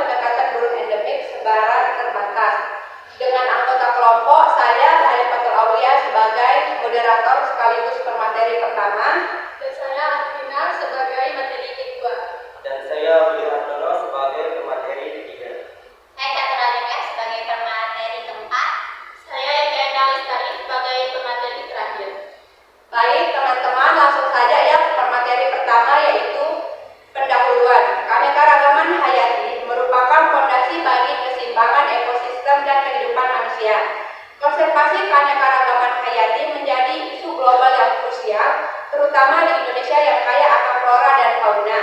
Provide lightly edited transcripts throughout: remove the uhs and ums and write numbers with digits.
pendekatan burung endemik sebaran terbatas. Dengan anggota kelompok, saya Halifatul Aulia sebagai moderator sekaligus pemateri pertama, dan saya Arvina sebagai materi kedua, dan saya Budi Hartono sebagai pemateri ketiga. Saya Chandra Lega sebagai pemateri keempat. Saya Eka Lestari sebagai pemateri terakhir. Baik teman-teman, langsung saja ya ke pemateri pertama, yaitu pendahuluan. Keanekaragaman hayati merupakan fondasi bagi keseimbangan ekosistem dan kehidupan manusia. Konservasi keanekaragaman hayati menjadi isu global yang krusial, terutama di Indonesia yang kaya akan flora dan fauna,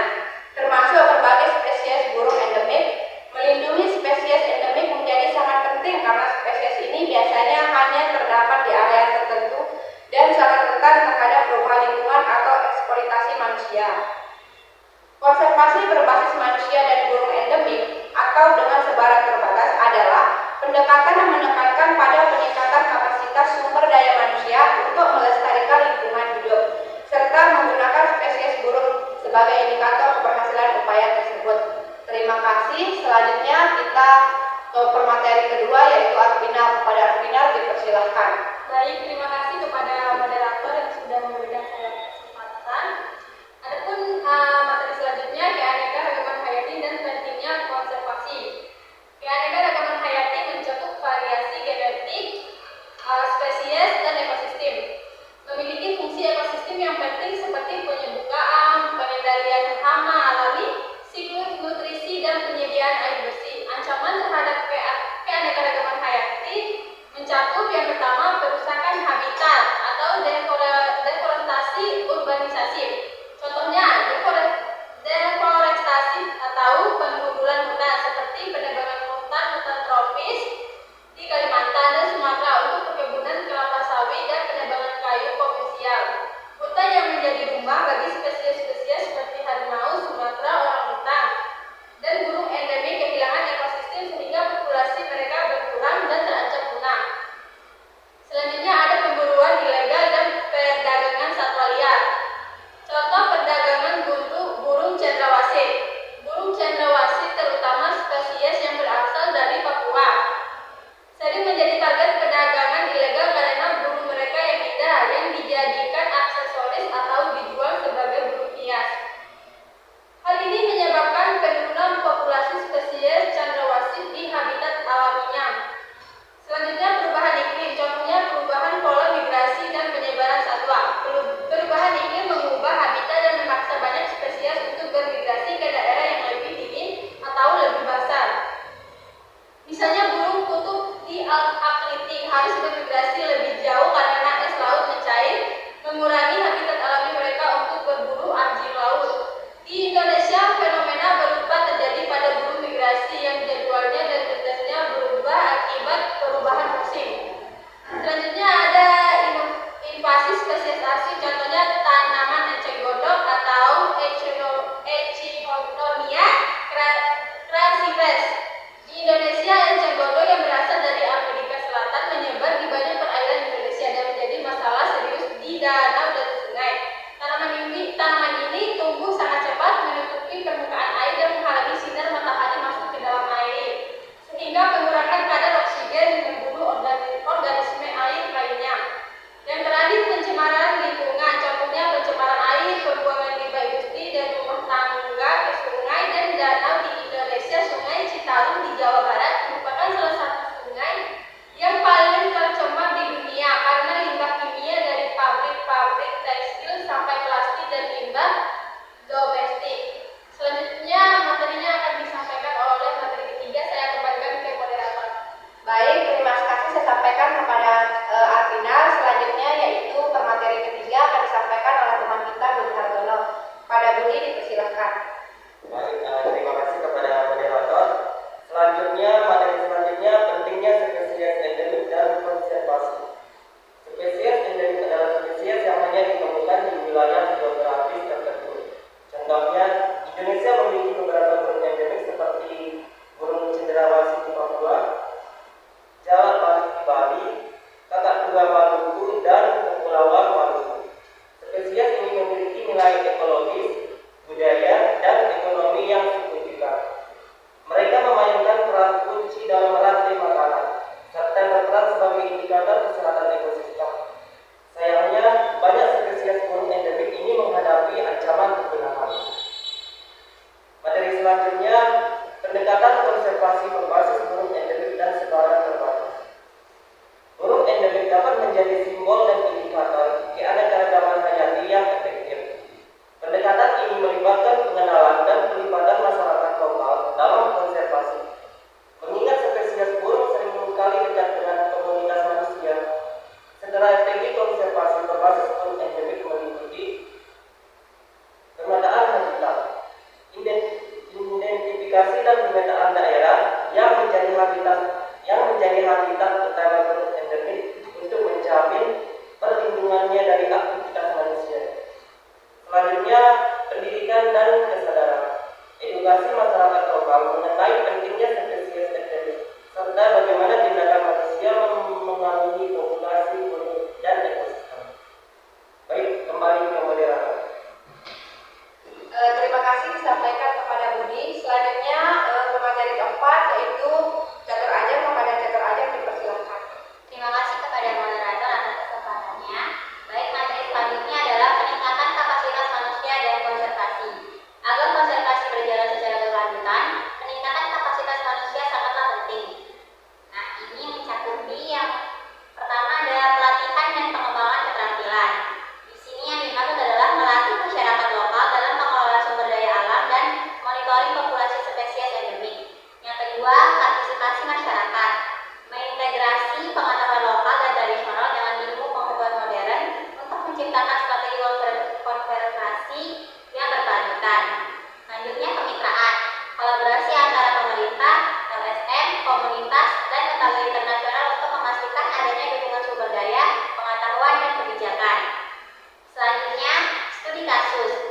termasuk berbagai spesies burung endemik. Melindungi spesies endemik menjadi sangat penting karena spesies ini biasanya hanya terdapat di area tertentu dan sangat rentan terhadap perubahan lingkungan atau eksploitasi manusia. Konservasi berbasis manusia dan burung endemik atau dengan sebaran terbatas adalah pendekatan yang menekankan pada peningkatan kapasitas sumber daya manusia untuk melestarikan lingkungan hidup, serta menggunakan spesies burung sebagai indikator keberhasilan upaya tersebut. Terima kasih. Selanjutnya kita ke pemateri kedua, yaitu Arvina. Kepada Arvina dipersilahkan. Baik, terima kasih kepada moderator yang sudah memberikan saya kesempatan. Adapun materi selanjutnya, keanekaragaman hayati dan pentingnya konservasi. Keanekaragaman hayati mencakup variasi genetik, spesies, dan ekosistem. Memiliki fungsi ekosistem yang penting seperti penyerbukaan, pengendalian hama alami, siklus nutrisi, dan penyediaan air bersih. Ancaman terhadap keanekaragaman hayati mencakup yang pertama perusakan habitat atau deforestasi urbanisasi. Contohnya deforestasi atau penggundulan hutan seperti penebangan hutan tropis di Kalimantan dan Sumatera untuk perkebunan kelapa sawit dan penebangan kayu komersial. Hutan yang menjadi rumah bagi spesies-spesies seperti harimau Sumatera, orangutan, dan burung endemik kehilangan ekosistem sehingga populasi mereka berkurang dan terancam punah. Selanjutnya ada pemburuan ilegal dan perdagangan satwa liar. Contoh perdagangan burung cendrawasih. Burung cendrawasih terutama spesies yang berasal dari Papua sering menjadi target perdagangan ilegal karena burung mereka yang indah yang dijadikan aksesoris atau dijual sebagai burung hias. Hal ini menyebabkan penurunan populasi spesies cendrawasih di habitat alaminya. Selanjutnya perubahan iklim, contohnya perubahan pola migrasi dan penyebaran satwa. Perubahan iklim mengubah habitat dan memaksa banyak spesies untuk bermigrasi ke daerah yang lebih dingin atau lebih basah. Misalnya burung kutub di Arktik harus bermigrasi lebih jauh karena es laut mencair, mengurangi habitat alami mereka untuk berburu anjing laut. Di Indonesia, fenomena berupa terjadi pada burung migrasi yang jadwalnya dan detailnya berubah akibat perubahan musim. Selanjutnya ada invasi spesies asing, contohnya tanaman enceng gondok atau Echinonia crassipes. Di Indonesia, enceng gondok yang berasal dari Amerika Selatan menyebar di banyak perairan Indonesia dan menjadi masalah serius di danau dan sungai. Tanaman ini tumbuh sangat cepat, menutupi permukaan air dan menghalangi sinar matahari masuk ke dalam air, sehingga pengurangan kadar oksigen membunuh organisme air lainnya. Yang terakhir, pencemaran lingkungan, contohnya pencemaran air, pembuangan limbah industri dan rumah tangga ke sungai dan danau di Indonesia. Sungai Citarum di Jawa Barat merupakan salah satu sungai yang paling tercemar di dunia karena limbah kimia dari pabrik-pabrik tekstil sampai plastik dan limbah domestik. Selanjutnya materinya akan disampaikan oleh materi ketiga. Saya kembalikan ke moderator. Baik, terima kasih saya sampaikan kepada Arvina. Selanjutnya yaitu pemateri ketiga akan disampaikan oleh teman kita Budi Hartono. Pada Budi dipersilahkan. Baik, terima kasih kepada moderator. Materi selanjutnya pentingnya spesies endemik dan konservasi. Spesies endemik adalah spesies yang hanya ditemukan di wilayah geografis tertentu. Contohnya, Indonesia memiliki beberapa burung endemik seperti burung cendrawasih di Papua, jalak balik di Bali, kakak tua Maluku, dan kepulauan Maluku. Spesies ini memiliki nilai ekologis, budaya, dan investasi yang berkelanjutan. Selanjutnya kemitraan, kolaborasi antara pemerintah, LSM, komunitas, dan lembaga internasional untuk memastikan adanya dukungan sumber daya, pengetahuan, dan kebijakan. Selanjutnya, studi kasus.